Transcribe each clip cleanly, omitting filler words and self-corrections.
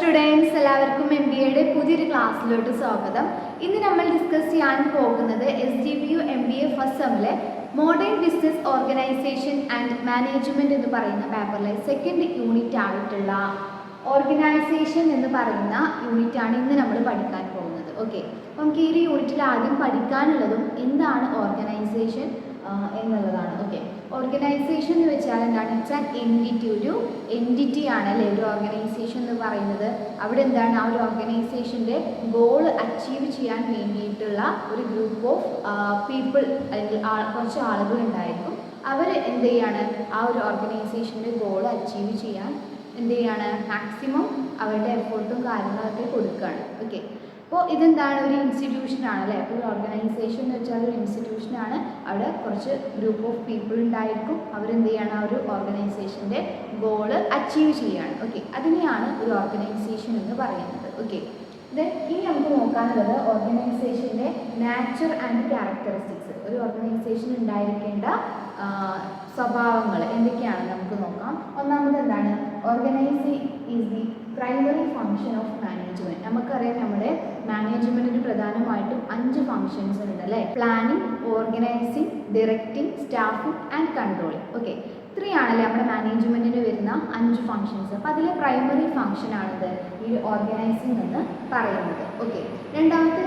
Students, എല്ലാവർക്കും MBAയുടെ പുതിയൊരു ക്ലാസ്സിലോട്ട് സ്വാഗതം. ഇന്ന് നമ്മൾ ഡിസ്കസ് ചെയ്യാൻ പോകുന്നത് SGPU MBA ഫസ്റ്റ് സെമ്മിലെ modern business organisation and management എന്ന് പറയുന്ന പേപ്പറിലെ സെക്കൻഡ് യൂണിറ്റ് ആയിട്ടുള്ള ഓർഗനൈസേഷൻ എന്ന് പറയുന്ന യൂണിറ്റാണ് ഇന്ന് നമ്മൾ പഠിക്കാൻ പോകുന്നത്. ഓക്കെ, അപ്പം നമുക്ക് ഈ ഒരു യൂണിറ്റിൽ ആദ്യം പഠിക്കാനുള്ളതും എന്താണ് ഓർഗനൈസേഷൻ എന്നുള്ളതാണ്. ഓക്കെ, ഓർഗനൈസേഷൻ എന്ന് വെച്ചാൽ എന്താണ് വെച്ചാൽ ഒരു എൻറ്റിറ്റി ആണ് അല്ലേ ഒരു ഓർഗനൈസേഷൻ എന്ന് പറയുന്നത്. അവിടെ എന്താണ് ആ ഒരു ഓർഗനൈസേഷൻ്റെ ഗോൾ അച്ചീവ് ചെയ്യാൻ വേണ്ടിയിട്ടുള്ള ഒരു ഗ്രൂപ്പ് ഓഫ് പീപ്പിൾ അല്ലെങ്കിൽ കുറച്ച് ആളുകൾ ഉണ്ടായിരിക്കും. അവർ എന്ത് ചെയ്യാണ് ആ ഒരു ഓർഗനൈസേഷൻ്റെ ഗോൾ അച്ചീവ് ചെയ്യാൻ എന്ത് ചെയ്യാണ് മാക്സിമം അവരുടെ എഫേർട്ടും കാര്യങ്ങളൊക്കെ കൊടുക്കുകയാണ്. ഓക്കെ, അപ്പോൾ ഇതെന്താണ് ഒരു ഇൻസ്റ്റിറ്റ്യൂഷനാണ് അല്ലേ. അപ്പോൾ ഒരു ഓർഗനൈസേഷൻ എന്ന് വെച്ചാൽ ഒരു ഇൻസ്റ്റിറ്റ്യൂഷനാണ്. അവിടെ കുറച്ച് ഗ്രൂപ്പ് ഓഫ് പീപ്പിൾ ഉണ്ടായിരിക്കും. അവരെന്ത് ചെയ്യാണ് ആ ഒരു ഓർഗനൈസേഷൻ്റെ ഗോള് അച്ചീവ് ചെയ്യുകയാണ്. ഓക്കെ, അതിനെയാണ് ഒരു ഓർഗനൈസേഷൻ എന്ന് പറയുന്നത്. ഓക്കെ, ഇനി നമുക്ക് നോക്കാനുള്ളത് ഓർഗനൈസേഷൻ്റെ നാച്ചർ ആൻഡ് ക്യാരക്ടറിസ്റ്റിക്സ്. ഒരു ഓർഗനൈസേഷൻ ഉണ്ടായിരിക്കേണ്ട സ്വഭാവങ്ങൾ എന്തൊക്കെയാണെന്ന് നമുക്ക് നോക്കാം. ഒന്നാമത് എന്താണ് organising is the primary function of management. നമുക്കറിയാം നമ്മുടെ മാനേജ്മെൻറ്റിന് പ്രധാനമായിട്ടും 5 ഫങ്ഷൻസ് ഉണ്ട് അല്ലേ. Planning, organising, directing, staffing and controlling. Okay, ഇത്രയാണല്ലേ നമ്മുടെ മാനേജ്മെൻറ്റിന് വരുന്ന 5 ഫങ്ഷൻസ്. അപ്പോൾ അതിലെ പ്രൈമറി ഫങ്ഷൻ ആണിത് ഈ ഓർഗനൈസിങ് എന്ന് പറയുന്നത്. ഓക്കെ, രണ്ടാമത്തെ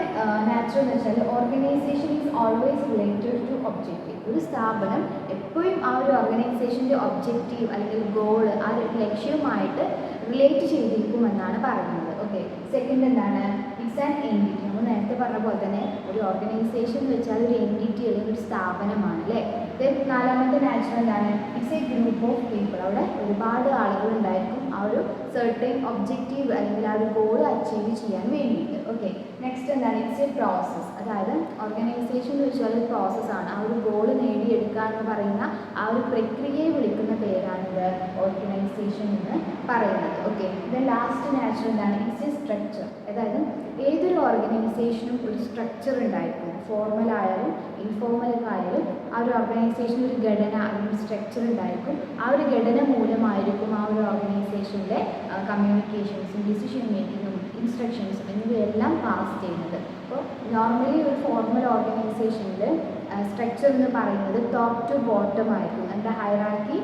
നാച്ചുറൽ എന്ന് വെച്ചാൽ organisation is always related to objective. ഒരു സ്ഥാപനം എപ്പോഴും ആ ഒരു ഓർഗനൈസേഷൻ്റെ ഒബ്ജക്റ്റീവ് അല്ലെങ്കിൽ ഗോൾ ആ ഒരു ലക്ഷ്യവുമായിട്ട് റിലേറ്റ് ചെയ്തിരിക്കുമെന്നാണ് പറയുന്നത്. ഓക്കെ, സെക്കൻഡ് എന്താണ് ഇറ്റ്സ് ആൻ എൻറ്റിറ്റി. നമ്മൾ നേരത്തെ പറഞ്ഞ പോലെ തന്നെ ഒരു ഓർഗനൈസേഷൻ എന്ന് വെച്ചാൽ ഒരു എൻറ്റിറ്റി അല്ലെങ്കിൽ ഒരു സ്ഥാപനമാണ് അല്ലേ. നാലാമത്തെ നാച്ചുറൽ എന്താണ് it's A group of people. അവിടെ ഒരുപാട് ആളുകൾ ഉണ്ടായിരിക്കും ആ ഒരു സെർട്ടൈൻ ഒബ്ജക്റ്റീവ് അല്ലെങ്കിൽ ആ ഒരു ഗോൾ അച്ചീവ് ചെയ്യാൻ വേണ്ടിയിട്ട്. ഓക്കെ, നെക്സ്റ്റ് എന്താണ് ഇറ്റ്സ് എ പ്രോസസ്സ്. അതായത് ഓർഗനൈസേഷൻ എന്ന് വെച്ചാൽ ഒരു പ്രോസസ്സാണ്. ആ ഒരു ഗോൾ നേടിയെടുക്കുക എന്ന് പറയുന്ന ആ ഒരു പ്രക്രിയയെ വിളിക്കുന്ന പേരാണിത് ഓർഗനൈസേഷൻ എന്ന് പറയുന്നത്. ഓക്കെ, ലാസ്റ്റ് നാച്ചുറൽ എന്താണ് ഇറ്റ്സ് എ സ്ട്രക്ചർ. അതായത് ഏതൊരു ഓർഗനൈസേഷനും ഒരു സ്ട്രക്ചർ ഉണ്ടായിരിക്കും. ഫോർമൽ ആയാലും ഇൻഫോർമൽ ആയാലും ആ ഒരു ഓർഗനൈസേഷന് ഒരു ഘടന അല്ലെങ്കിൽ സ്ട്രക്ചർ ഉണ്ടായിരിക്കും. ആ ഒരു ഘടന മൂലമായിരിക്കും ആ ഒരു ഓർഗനൈസേഷൻ്റെ കമ്മ്യൂണിക്കേഷൻസും ഡിസിഷൻ മേക്കിങ്ങും ഇൻസ്ട്രക്ഷൻസും എന്നിവയെല്ലാം പാസ് ചെയ്യുന്നത്. അപ്പോൾ നോർമലി ഒരു ഫോർമൽ ഓർഗനൈസേഷനിൽ സ്ട്രക്ചർ എന്ന് പറയുന്നത് ടോപ്പ് ടു ബോട്ടം ആയിരിക്കും. അതിൻ്റെ ഹൈറാർക്കി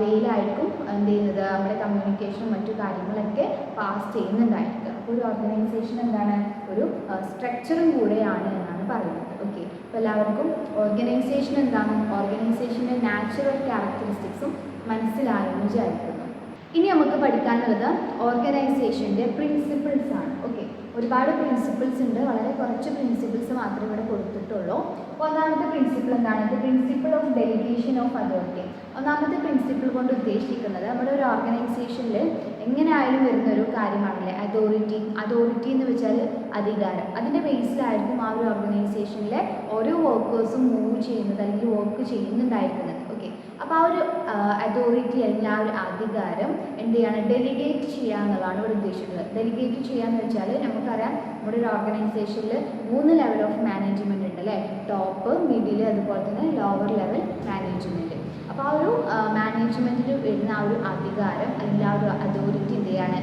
വേയിലായിരിക്കും എന്ത് ചെയ്യുന്നത് നമ്മുടെ കമ്മ്യൂണിക്കേഷനും മറ്റു കാര്യങ്ങളൊക്കെ പാസ് ചെയ്യുന്നുണ്ടായിരിക്കുക. അപ്പോൾ ഒരു ഓർഗനൈസേഷൻ എന്താണ് ഒരു സ്ട്രക്ചറും കൂടെയാണ് എന്നാണ് പറയുന്നത്. ഓക്കെ, അപ്പോൾ എല്ലാവർക്കും ഓർഗനൈസേഷൻ എന്താണ് ഓർഗനൈസേഷൻ്റെ നാച്ചുറൽ ക്യാരക്ടറിസ്റ്റിക്സും മനസ്സിലായെന്ന് വിചാരിക്കുന്നു. ഇനി നമുക്ക് പഠിക്കാനുള്ളത് ഓർഗനൈസേഷൻ്റെ പ്രിൻസിപ്പിൾസ് ആണ്. ഓക്കെ, ഒരുപാട് പ്രിൻസിപ്പിൾസ് ഉണ്ട്. വളരെ കുറച്ച് പ്രിൻസിപ്പിൾസ് മാത്രമേ ഇവിടെ കൊടുത്തിട്ടുള്ളൂ. അപ്പോൾ ഒന്നാമത്തെ പ്രിൻസിപ്പിൾ എന്താണ് the principle of delegation of authority. ഒന്നാമത്തെ പ്രിൻസിപ്പിൾ കൊണ്ട് ഉദ്ദേശിക്കുന്നത് നമ്മുടെ ഒരു ഓർഗനൈസേഷനിൽ എങ്ങനെയായാലും വരുന്നൊരു കാര്യമാണല്ലേ അതോറിറ്റി എന്ന് വെച്ചാൽ അധികാരം. അതിൻ്റെ ബേസിലായിരിക്കും ആ ഒരു ഓർഗനൈസേഷനിലെ ഓരോ വർക്കേഴ്സും മൂവ് ചെയ്യുന്നത് അല്ലെങ്കിൽ വർക്ക് ചെയ്യുന്നുണ്ടായിരിക്കുന്നത്. ഓക്കെ, അപ്പോൾ ആ ഒരു അതോറിറ്റി അല്ലെങ്കിൽ ആ ഒരു അധികാരം എന്ത് ചെയ്യാണ് ഡെലിഗേറ്റ് ചെയ്യുക എന്നുള്ളതാണ് ഇവിടെ ഉദ്ദേശിക്കുന്നത്. ഡെലിഗേറ്റ് ചെയ്യുക എന്ന് വെച്ചാൽ നമുക്കറിയാം നമ്മുടെ ഒരു ഓർഗനൈസേഷനിൽ 3 ലെവൽ ഓഫ് മാനേജ്മെൻറ്റ് ഉണ്ട് അല്ലേ. ടോപ്പ്, മിഡിൽ, അതുപോലെ തന്നെ ലോവർ ലെവൽ മാനേജ്മെൻറ്റ്. അപ്പോൾ ആ ഒരു മാനേജ്മെൻറ്റിൽ വരുന്ന ആ ഒരു അധികാരം അല്ലെങ്കിൽ ആ ഒരു അതോറിറ്റി എന്ത് ചെയ്യാണ്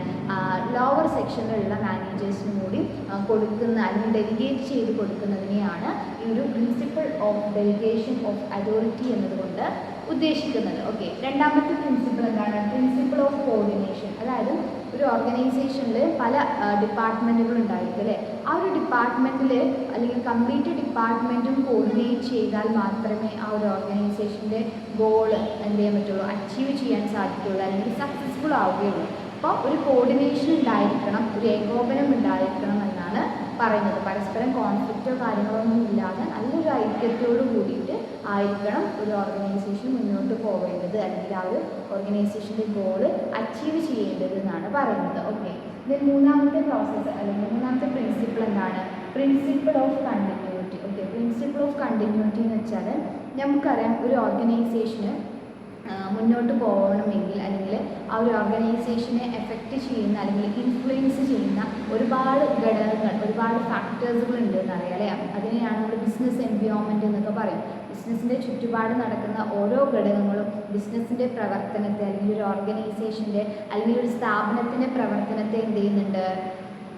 ലോവർ സെക്ഷനിലുള്ള മാനേജേഴ്സിനും കൂടി കൊടുക്കുന്ന അല്ലെങ്കിൽ ഡെലിഗേറ്റ് ചെയ്ത് കൊടുക്കുന്നതിനെയാണ് ഈ ഒരു principle of delegation of authority എന്നതുകൊണ്ട് ഉദ്ദേശിക്കുന്നത്. ഓക്കെ, രണ്ടാമത്തെ പ്രിൻസിപ്പിൾ എന്താണ് പ്രിൻസിപ്പിൾ ഓഫ് കോർഡിനേഷൻ. അതായത് ഒരു ഓർഗനൈസേഷനിൽ പല ഡിപ്പാർട്ട്മെൻറ്റുകൾ ഉണ്ടായിരിക്കും അല്ലേ. ആ ഒരു ഡിപ്പാർട്ട്മെൻറ്റിൽ അല്ലെങ്കിൽ കംപ്ലീറ്റ് ഡിപ്പാർട്ട്മെൻറ്റും കോർഡിനേറ്റ് ചെയ്താൽ മാത്രമേ ആ ഒരു ഓർഗനൈസേഷൻ്റെ ഗോൾ എന്ത് ചെയ്യാൻ പറ്റുള്ളൂ അച്ചീവ് ചെയ്യാൻ സാധിക്കുകയുള്ളൂ അല്ലെങ്കിൽ സക്സസ്ഫുൾ ആവുകയുള്ളൂ. അപ്പോൾ ഒരു കോർഡിനേഷൻ ഉണ്ടായിരിക്കണം, ഒരു ഏകോപനം ഉണ്ടായിരിക്കണം എന്നാണ് പറയുന്നത്. പരസ്പരം കോൺഫ്ലിക്റ്റോ കാര്യങ്ങളൊന്നും ഇല്ലാതെ നല്ലൊരു ഐക്യത്തോട് കൂടിയിട്ട് ആയിരിക്കണം ഒരു ഓർഗനൈസേഷൻ മുന്നോട്ട് പോവേണ്ടത് അല്ലെങ്കിൽ ആ ഒരു ഓർഗനൈസേഷൻ്റെ ഗോൾ അച്ചീവ് ചെയ്യേണ്ടത് എന്നാണ് പറയുന്നത്. ഓക്കെ, ഇതിൽ മൂന്നാമത്തെ പ്രോസസ്സ് അല്ലെങ്കിൽ മൂന്നാമത്തെ പ്രിൻസിപ്പിൾ എന്താണ് principle of continuity. Okay, principle of continuity എന്ന് വെച്ചാൽ നമുക്കറിയാം ഒരു ഓർഗനൈസേഷന് മുന്നോട്ട് പോകണമെങ്കിൽ അല്ലെങ്കിൽ ആ ഒരു ഓർഗനൈസേഷനെ എഫക്റ്റ് ചെയ്യുന്ന അല്ലെങ്കിൽ ഇൻഫ്ലുവൻസ് ചെയ്യുന്ന ഒരുപാട് ഘടകങ്ങൾ, ഒരുപാട് ഫാക്ടേഴ്സുകൾ ഉണ്ട് എന്നറിയാം അല്ലേ. അതിനെയാണ് നമ്മൾ ബിസിനസ് എൻവയോൺമെൻറ്റ് എന്നൊക്കെ പറയും. ബിസിനസ്സിൻ്റെ ചുറ്റുപാട് നടക്കുന്ന ഓരോ ഘടകങ്ങളും ബിസിനസ്സിൻ്റെ പ്രവർത്തനത്തെ അല്ലെങ്കിൽ ഒരു ഓർഗനൈസേഷൻ്റെ അല്ലെങ്കിൽ ഒരു സ്ഥാപനത്തിൻ്റെ പ്രവർത്തനത്തെ എന്ത് ചെയ്യുന്നുണ്ട്,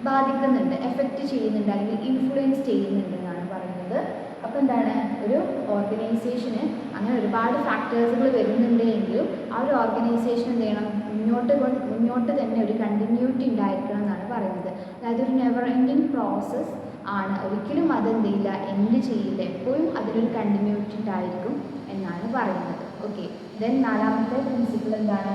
ബാധിക്കുന്നുണ്ട്, എഫക്റ്റ് ചെയ്യുന്നുണ്ട് അല്ലെങ്കിൽ ഇൻഫ്ലുവൻസ് ചെയ്യുന്നുണ്ട് എന്നാണ് പറയുന്നത്. അപ്പോൾ എന്താണ്, ഒരു ഓർഗനൈസേഷന് അങ്ങനെ ഒരുപാട് ഫാക്ടേഴ്സുകൾ വരുന്നുണ്ട് എങ്കിലും ആ ഒരു ഓർഗനൈസേഷൻ എന്ത് ചെയ്യണം, മുന്നോട്ട് തന്നെ ഒരു കണ്ടിന്യൂറ്റി ഉണ്ടായിരിക്കണം എന്നാണ് പറയുന്നത്. അതായത് ഒരു നെവർ എൻഡിങ് പ്രോസസ്സ് ആണ്, ഒരിക്കലും അതെന്ത് ചെയ്യില്ല, എൻഡ് ചെയ്യില്ല, എപ്പോഴും അതിലൊരു കണ്ടിന്യൂറ്റി ഉണ്ടായിരിക്കും എന്നാണ് പറയുന്നത്. ഓക്കെ, ദെൻ നാലാമത്തെ പ്രിൻസിപ്പിൾ എന്താണ്,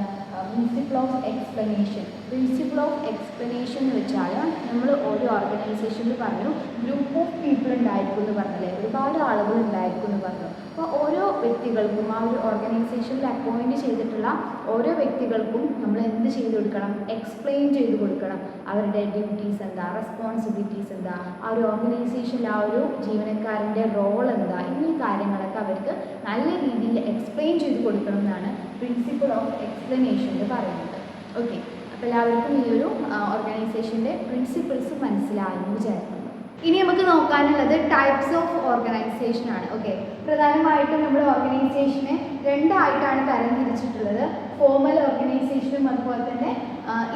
principle of explanation. Principle of explanation എന്ന് വെച്ചാൽ നമ്മൾ ഒരു ഓർഗനൈസേഷനിൽ പറഞ്ഞു ഗ്രൂപ്പ് ഓഫ് പീപ്പിൾ ഉണ്ടായിരിക്കും എന്ന് പറഞ്ഞില്ലേ, ഒരുപാട് ആളുകൾ ഉണ്ടായിരിക്കും എന്ന് പറഞ്ഞു. അപ്പോൾ ഓരോ വ്യക്തികൾക്കും ആ ഒരു ഓർഗനൈസേഷനിൽ അപ്പോയിൻറ്റ് ചെയ്തിട്ടുള്ള ഓരോ വ്യക്തികൾക്കും നമ്മൾ എന്ത് ചെയ്ത് കൊടുക്കണം, എക്സ്പ്ലെയിൻ ചെയ്ത് കൊടുക്കണം. അവരുടെ ഡ്യൂട്ടീസ് എന്താ, റെസ്പോൺസിബിലിറ്റീസ് എന്താ, ആ ഒരു ഓർഗനൈസേഷനിൽ ആ ഒരു ജീവനക്കാരൻ്റെ റോൾ എന്താ, എന്നീ കാര്യങ്ങളൊക്കെ അവർക്ക് നല്ല രീതിയിൽ എക്സ്പ്ലെയിൻ ചെയ്ത് കൊടുക്കണം എന്നാണ് പ്രിൻസിപ്പിൾ ഓഫ് എക്സ്പ്ലനേഷനിൽ പറയുന്നത്. ഓക്കെ, അപ്പോൾ എല്ലാവർക്കും ഈ ഒരു ഓർഗനൈസേഷൻ്റെ പ്രിൻസിപ്പിൾസ് മനസ്സിലായെന്ന് വിചാരിക്കുന്നു. ഇനി നമുക്ക് നോക്കാനുള്ളത് ടൈപ്സ് ഓഫ് ഓർഗനൈസേഷൻ ആണ്. ഓക്കെ, പ്രധാനമായിട്ടും നമ്മൾ ഓർഗനൈസേഷനെ രണ്ടായിട്ടാണ് തരംതിരിച്ചിട്ടുള്ളത്, ഫോർമൽ ഓർഗനൈസേഷനും അതുപോലെ തന്നെ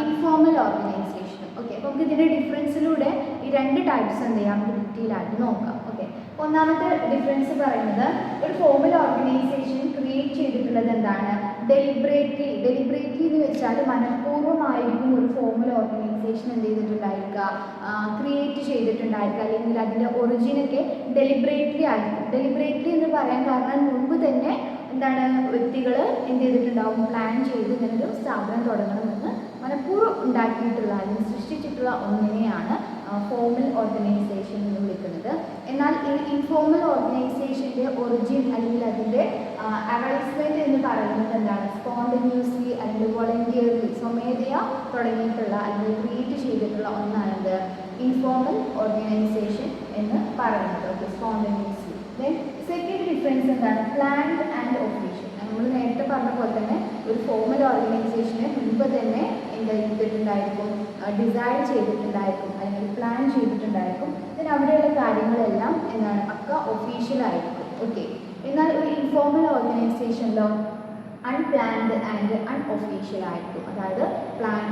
ഇൻഫോർമൽ ഓർഗനൈസേഷനും. ഓക്കെ, അപ്പോൾ നമുക്ക് ഇതിൻ്റെ ഡിഫറൻസിലൂടെ ഈ രണ്ട് ടൈപ്സ് എന്ത് ചെയ്യാം, ഡീറ്റെയിൽ ആയിട്ട് നോക്കാം. ഓക്കെ, ഒന്നാമത്തെ ഡിഫറൻസ് പറയുന്നത് ഒരു ഫോർമൽ ഓർഗനൈസേഷൻ ക്രിയേറ്റ് ചെയ്തിട്ടുള്ളത് എന്താണ്, ഡെലിബറേറ്റ്ലി എന്ന് വെച്ചാൽ മനഃപൂർവ്വമായിരിക്കും ഒരു ഫോർമൽ ഓർഗനൈസേഷൻ എന്ത് ചെയ്തിട്ടുണ്ടായിരിക്കുക, ക്രിയേറ്റ് ചെയ്തിട്ടുണ്ടായിരിക്കുക, അല്ലെങ്കിൽ അതിൻ്റെ ഒറിജിനൊക്കെ ഡെലിബറേറ്റ്ലി ആയിരിക്കും. ഡെലിബറേറ്റ്ലി എന്ന് പറയാൻ കാരണം മുൻപ് തന്നെ എന്താണ്, വ്യക്തികൾ എന്ത് ചെയ്തിട്ടുണ്ടാവും, പ്ലാൻ ചെയ്ത് ഇങ്ങനൊരു സ്ഥാപനം തുടങ്ങണമെന്ന് മനഃപൂർവ്വം ഉണ്ടാക്കിയിട്ടുള്ള അല്ലെങ്കിൽ സൃഷ്ടിച്ചിട്ടുള്ള ഒന്നിനെയാണ് ഫോർമൽ ഓർഗനൈസേഷൻ എന്ന് വിളിക്കുന്നത്. എന്നാൽ ഈ ഇൻഫോർമൽ ഓർഗനൈസേഷൻ്റെ ഒറിജിൻ അല്ലെങ്കിൽ അതിൻ്റെ അറൈസ്മെൻറ്റ് എന്ന് പറയുന്നത് എന്താണ്, സ്പോണ്ടന്യൂസ്ലി അല്ലെങ്കിൽ വോളണ്ടിയർലി, സ്വമേധയാ തുടങ്ങിയിട്ടുള്ള അല്ലെങ്കിൽ ക്രിയേറ്റ് ചെയ്തിട്ടുള്ള ഒന്നാണിത് ഇൻഫോർമൽ ഓർഗനൈസേഷൻ എന്ന് പറയുന്നത്. ഓക്കെ, സ്പോണ്ടന്യൂസ്ലി. ദെൻ സെക്കൻഡ് ഡിഫറൻസ് എന്താണ്, പ്ലാൻഡ് ആൻഡ് ഒഫീഷ്യൽ. നമ്മൾ നേരത്തെ പറഞ്ഞ പോലെ തന്നെ ഒരു ഫോർമൽ ഓർഗനൈസേഷനെ മുൻപ് തന്നെ എന്താ ചെയ്തിട്ടുണ്ടായിരിക്കും, ഡിസൈൻ ചെയ്തിട്ടുണ്ടായിരിക്കും അല്ലെങ്കിൽ പ്ലാൻ ചെയ്തിട്ടുണ്ടായിരിക്കും. then അവിടെയുള്ള കാര്യങ്ങളെല്ലാം എന്താണ്, പക്ക ഒഫീഷ്യലായിരിക്കും. ഓക്കെ, എന്നാൽ ഒരു ഇൻഫോർമൽ ഓർഗനൈസേഷനിലോ അൺപ്ലാൻഡ് ആൻഡ് അൺഒഫീഷ്യൽ ആയിരിക്കും. അതായത്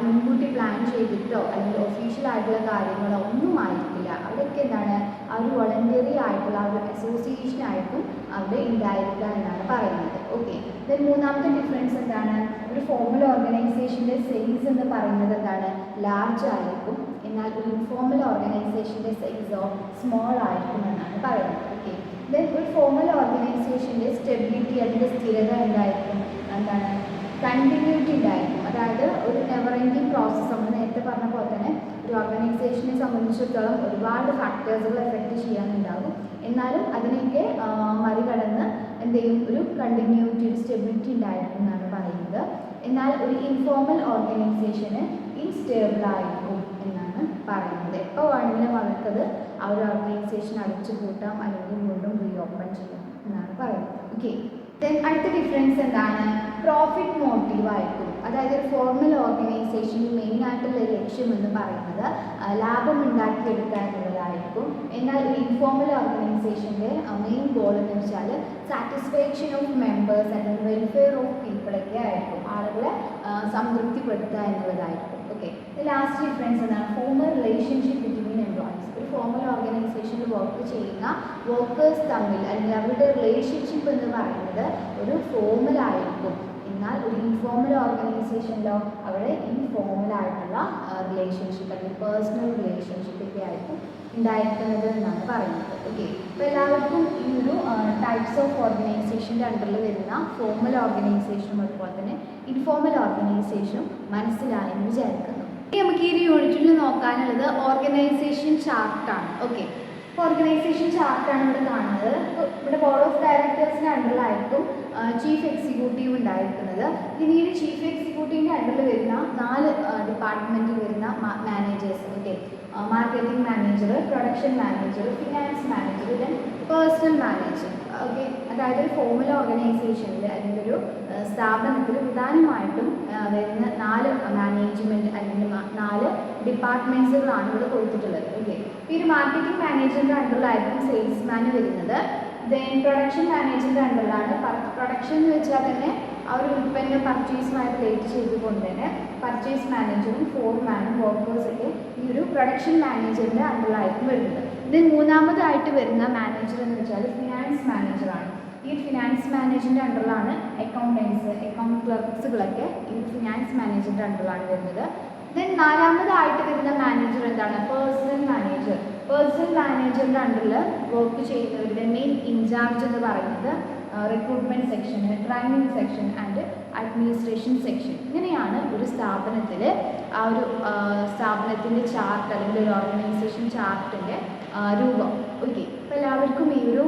മുൻകൂട്ടി പ്ലാൻ ചെയ്തിട്ടോ അല്ലെങ്കിൽ ഒഫീഷ്യൽ ആയിട്ടുള്ള കാര്യങ്ങളോ ഒന്നും ആയിരിക്കില്ല. അവിടെയൊക്കെ എന്താണ്, ആ ഒരു വോളണ്ടറി ആയിട്ടുള്ള ആ ഒരു അസോസിയേഷൻ ആയിരിക്കും അവിടെ ഉണ്ടായിരിക്കുക എന്നാണ് പറയുന്നത്. ഓക്കെ, ദെൻ മൂന്നാമത്തെ ഡിഫറൻസ് എന്താണ്, ഒരു ഫോർമൽ ഓർഗനൈസേഷൻ്റെ സൈസ് എന്ന് പറയുന്നത് എന്താണ്, ലാർജ് ആയിരിക്കും. എന്നാൽ ഒരു ഇൻഫോർമൽ ഓർഗനൈസേഷൻ്റെ സൈസോ സ്മോൾ ആയിരിക്കും എന്നാണ് പറയുന്നത്. ഓക്കെ, ദെൻ ഒരു ഫോർമൽ ഓർഗനൈസേഷൻ്റെ സ്റ്റെബിലിറ്റി, അതിൻ്റെ സ്ഥിരത എന്തായിരിക്കും, എന്താണ്, കണ്ടിന്യൂറ്റി ഉണ്ടായിരിക്കും. അതായത് ഒരു നെവർ എൻഡിങ് പ്രോസസ്സ്. നമ്മൾ നേരത്തെ പറഞ്ഞ പോലെ തന്നെ ഒരു ഓർഗനൈസേഷനെ സംബന്ധിച്ചിടത്തോളം ഒരുപാട് ഫാക്ടേഴ്സുകൾ എഫക്റ്റ് ചെയ്യാനുണ്ടാകും. എന്നാലും അതിനെയൊക്കെ മറികടന്ന് എന്ത് ചെയ്യും, ഒരു കണ്ടിന്യൂറ്റി, ഒരു സ്റ്റെബിലിറ്റി ഉണ്ടായിരിക്കും എന്നാണ് പറയുന്നത്. എന്നാൽ ഒരു ഇൻഫോർമൽ ഓർഗനൈസേഷന് ഇൻസ്റ്റേബിൾ ആയിരിക്കും എന്നാണ് പറയുന്നത്. എപ്പോൾ വേണമെങ്കിലും അവർക്കത് ആ ഒരു ഓർഗനൈസേഷൻ അടച്ചു പൂട്ടാം അല്ലെങ്കിൽ വീണ്ടും റീ ഓപ്പൺ ചെയ്യാം എന്നാണ് പറയുന്നത്. ഓക്കെ, ദെൻ അടുത്ത ഡിഫറൻസ് എന്താണ്, പ്രോഫിറ്റ് മോട്ടീവ് ആയിരിക്കും. അതായത് ഒരു ഫോർമൽ ഓർഗനൈസേഷനിൽ മെയിൻ ആയിട്ടുള്ള ലക്ഷ്യം എന്ന് പറയുന്നത് ലാഭം ഉണ്ടാക്കിയെടുക്കുക എന്നുള്ളതായിരിക്കും. എന്നാൽ ഒരു ഇൻഫോർമൽ ഓർഗനൈസേഷൻ്റെ മെയിൻ ഗോൾ എന്ന് വെച്ചാൽ സാറ്റിസ്ഫാക്ഷൻ ഓഫ് മെമ്പേഴ്സ് അല്ലെങ്കിൽ വെൽഫെയർ ഓഫ് പീപ്പിളൊക്കെ ആയിരിക്കും, ആളുകളെ സംതൃപ്തിപ്പെടുത്തുക എന്നുള്ളതായിരിക്കും. ഓക്കെ, ലാസ്റ്റ് ഡിഫറൻസ് എന്താണ്, ഫോർമൽ റിലേഷൻഷിപ്പ് ബിറ്റ്വീൻ എംപ്ലോയീസ്. ഒരു ഫോർമൽ ഓർഗനൈസേഷനിൽ വർക്ക് ചെയ്യുന്ന വർക്കേഴ്സ് തമ്മിൽ അല്ലെങ്കിൽ അവരുടെ റിലേഷൻഷിപ്പ് എന്ന് പറയുന്നത് ഒരു ഫോർമൽ ആയിരിക്കും. എന്നാൽ ഒരു ഇൻഫോർമൽ ഓർഗനൈസേഷനിലോ അവിടെ ഇൻഫോർമൽ ആയിട്ടുള്ള റിലേഷൻഷിപ്പ് അല്ലെങ്കിൽ പേഴ്സണൽ റിലേഷൻഷിപ്പ് ഒക്കെ ആയിരിക്കും ഉണ്ടായിരിക്കുന്നത് എന്നാണ് പറയുന്നത്. ഓക്കെ, അപ്പോൾ എല്ലാവർക്കും ഈ ഒരു ടൈപ്സ് ഓഫ് ഓർഗനൈസേഷൻ്റെ അണ്ടറിൽ വരുന്ന ഫോർമൽ ഓർഗനൈസേഷനും അതുപോലെ തന്നെ ഇൻഫോർമൽ ഓർഗനൈസേഷനും മനസ്സിലായെന്ന് വിചാരിക്കുന്നു. ഇനി നമുക്ക് ഈ ഒരു യൂണിറ്റിൽ നോക്കാനുള്ളത് ഓർഗനൈസേഷൻ ചാർട്ടാണ്. ഓക്കെ, അപ്പോൾ ഓർഗനൈസേഷൻ ചാർട്ടാണ് ഇവിടെ കാണുന്നത്. ഇവിടെ ബോർഡ് ഓഫ് ഡയറക്ടേഴ്സിൻ്റെ അണ്ടറിലായിരിക്കും ചീഫ് എക്സിക്യൂട്ടീവ് ഉണ്ടായിരിക്കുന്നത്. ഇനി ഈ ചീഫ് എക്സിക്യൂട്ടീവിൻ്റെ അണ്ടറിൽ വരുന്ന 4 ഡിപ്പാർട്ട്മെൻറ്റിൽ വരുന്ന managers. Okay, marketing manager, production manager, finance manager, then personal manager. Okay, അതായത് ഒരു ഫോമൽ ഓർഗനൈസേഷനിൽ അല്ലെങ്കിൽ ഒരു സ്ഥാപനത്തിൽ പ്രധാനമായിട്ടും വരുന്ന 4 മാനേജ്മെൻറ്റ് അല്ലെങ്കിൽ 4 ഡിപ്പാർട്ട്മെൻറ്റ്സുകളാണ് ഇവിടെ കൊടുത്തിട്ടുള്ളത്. ഓക്കെ, ഈ ഒരു മാർക്കറ്റിംഗ് മാനേജറിൻ്റെ അണ്ടറിലായിരിക്കും സെയിൽസ്മാൻ വരുന്നത്. ദെൻ പ്രൊഡക്ഷൻ മാനേജറിൻ്റെ അണ്ടറിലാണ്. പ്രൊഡക്ഷൻ എന്ന് വെച്ചാൽ തന്നെ ആ ഒരു ഉൽപ്പന്നം പർച്ചേസുമായി റിലേറ്റ് ചെയ്തുകൊണ്ട് തന്നെ പർച്ചേസ് മാനേജറും ഫോർമാനും വർക്കേഴ്സൊക്കെ ഈ ഒരു പ്രൊഡക്ഷൻ മാനേജറിൻ്റെ അണ്ടറിലായിരിക്കും വരുന്നത്. ദെൻ മൂന്നാമതായിട്ട് വരുന്ന മാനേജർ എന്ന് വെച്ചാൽ ഫിനാൻസ് മാനേജറാണ്. ഈ ഫിനാൻസ് മാനേജറിൻ്റെ അണ്ടറിലാണ് അക്കൗണ്ടൻസ്, അക്കൗണ്ട് ക്ലർക്സുകളൊക്കെ ഈ ഫിനാൻസ് മാനേജറിൻ്റെ അണ്ടറിലാണ് വരുന്നത്. ദെൻ നാലാമതായിട്ട് വരുന്ന മാനേജർ എന്താണ്? Personal manager. പേഴ്സണൽ മാനേജറിൻ്റെ അണ്ടറിൽ വർക്ക് ചെയ്യുന്നവരുടെ മെയിൻ ഇൻചാർജ് എന്ന് പറയുന്നത് recruitment section, training section and administration section. ഇങ്ങനെയാണ് ഒരു സ്ഥാപനത്തിൽ ആ ഒരു സ്ഥാപനത്തിൻ്റെ ചാർട്ട് അല്ലെങ്കിൽ ഒരു ഓർഗനൈസേഷൻ ചാർട്ടിൻ്റെ രൂപം. ഓക്കെ, അപ്പോൾ എല്ലാവർക്കും ഈ ഒരു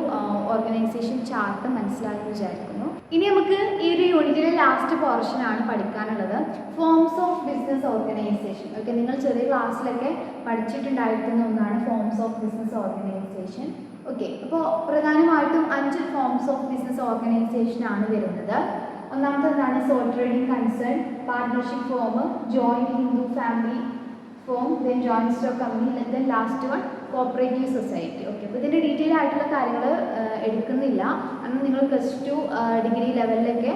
ഓർഗനൈസേഷൻ ചാർട്ട് മനസ്സിലായെന്ന് വിചാരിക്കുന്നു. ഇനി നമുക്ക് ഈ ഒരു യൂണിറ്റിലെ ലാസ്റ്റ് പോർഷനാണ് പഠിക്കാനുള്ളത്, forms of business organisation. Okay, നിങ്ങൾ ചെറിയ ക്ലാസ്സിലൊക്കെ പഠിച്ചിട്ടുണ്ടായിരിക്കുന്ന ഒന്നാണ് forms of business organisation. Okay, അപ്പോൾ പ്രധാനമായിട്ടും 5 ഫോംസ് ഓഫ് ബിസിനസ് ഓർഗനൈസേഷൻ ആണ് വരുന്നത്. ഒന്നാമത്തെ എന്താണ്? Soul trading concern, partnership form, joint Hindu family form, then joint stock company, then last one cooperative society. Okay, അപ്പോൾ ഇതിൻ്റെ ഡീറ്റെയിൽ ആയിട്ടുള്ള കാര്യങ്ങൾ എടുക്കുന്നില്ല. അന്ന് നിങ്ങൾ +2 ഡിഗ്രി ലെവലിലൊക്കെ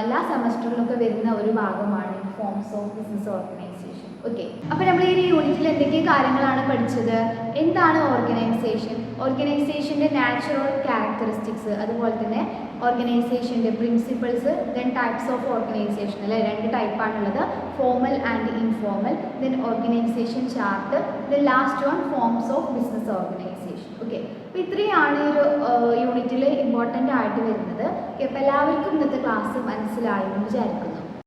എല്ലാ സെമസ്റ്ററിലൊക്കെ വരുന്ന ഒരു ഭാഗമാണ് forms of business organisation. Okay, അപ്പോൾ നമ്മൾ ഈ യൂണിറ്റിൽ എന്തൊക്കെ കാര്യങ്ങളാണ് പഠിച്ചത്? എന്താണ് ഓർഗനൈസേഷൻ, ഓർഗനൈസേഷൻ്റെ നാച്ചുറൽ ക്യാരക്ടറിസ്റ്റിക്സ്, അതുപോലെ തന്നെ ഓർഗനൈസേഷൻ്റെ principles, then types of organisation. അല്ലെ, 2 ടൈപ്പാണുള്ളത്, formal and informal, then organisation chart, then last one forms of business organisation. Okay, അപ്പോൾ ഇത്രയാണ് ഈ ഒരു യൂണിറ്റിൽ ഇമ്പോർട്ടൻ്റ് ആയിട്ട് വരുന്നത്. ഓക്കെ, അപ്പോൾ എല്ലാവർക്കും ഇന്നത്തെ ക്ലാസ് മനസ്സിലായി എന്ന് വിചാരിക്കുന്നു.